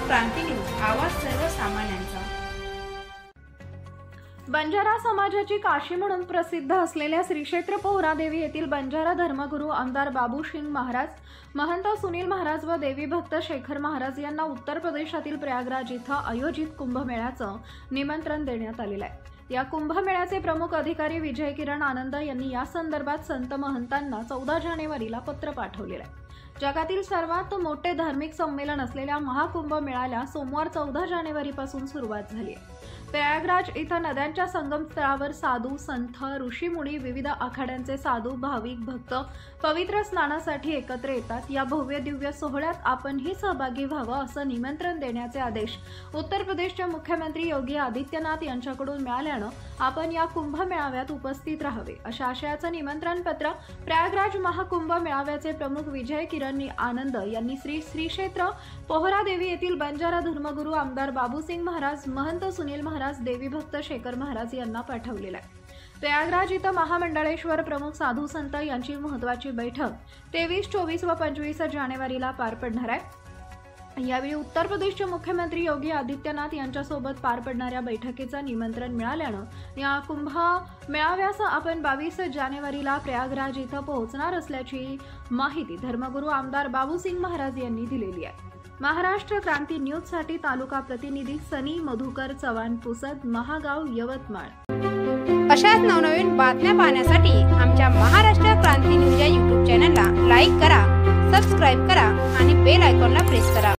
क्रांती news, आवाज सर्वसामान्यांचा। बंजारा समाजाची काशी म्हणून प्रसिद्ध असलेल्या श्री क्षेत्र पोहरादेवी येथील बंजारा धर्मगुरू आमदार बाबूसिंग महाराज, महंत सुनील महाराज व देवी भक्त शेखर महाराज यांना उत्तर प्रदेशातील प्रयागराज इथं आयोजित कुंभमेळ्याचं निमंत्रण देण्यात आलेलं आहे। या कुंभमेळ्याचे प्रमुख अधिकारी विजय किरण आनंद यांनी या संदर्भात संत महंतांना 14 जानेवारीला पत्र पाठवलेलं आहे। जगातील सर्वात मोठे धार्मिक संमेलन असलेल्या महाकुंभ मेळ्याला सोमवार 14 जानेवारीपासून सुरुवात झाली आहे। प्रयागराज इथं नद्यांच्या संगमस्थळावर साधू, संत, ऋषीमुनी, विविध आखाड्यांचे साधू, भाविक, भक्त पवित्र स्नानासाठी एकत्र येतात। या भव्य दिव्य सोहळ्यात आपणही सहभागी व्हावं असं निमंत्रण देण्याचे आदेश उत्तर प्रदेशचे मुख्यमंत्री योगी आदित्यनाथ यांच्याकडून मिळाल्यानं आपण या कुंभ मेळाव्यात उपस्थित राहावे अशा आशयाचं निमंत्रण पत्र प्रयागराज महाकुंभ मेळाव्याचे प्रमुख विजय किरण आनंद यांनी श्री क्षेत्र पोहरादेवी येथील बंजारा धर्मगुरू आमदार बाबूसिंग महाराज, महंत सुनील महाराज, देवी भक्त शेखर महाराज यांना पाठवलेला आहे। प्रयागराज इथं महामंडळेश्वर प्रमुख साधू संत यांची महत्त्वाची बैठक 23, 24 व 25 जानेवारीला पार पडणार आहे। यावेळी उत्तर प्रदेशचे मुख्यमंत्री योगी आदित्यनाथ यांच्यासोबत पार पडणाऱ्या बैठकीचं निमंत्रण मिळाल्यानं या कुंभ मेळाव्यास आपण 22 जानेवारीला प्रयागराज इथं पोहोचणार असल्याची माहिती धर्मगुरू आमदार बाबूसिंग महाराज यांनी दिलेली आहे। महाराष्ट्र क्रांती न्यूज साठी तालुका प्रतिनिधी सनी मधुकर चव्हाण, पुसद, महागाव, यवतमाळ। अशाच नवनवीन बातम्या पाहण्यासाठी आमच्या महाराष्ट्र क्रांती न्यूज या YouTube चॅनलला लाईक करा, सबस्क्राईब करा आणि बेल आयकॉनला प्रेस करा।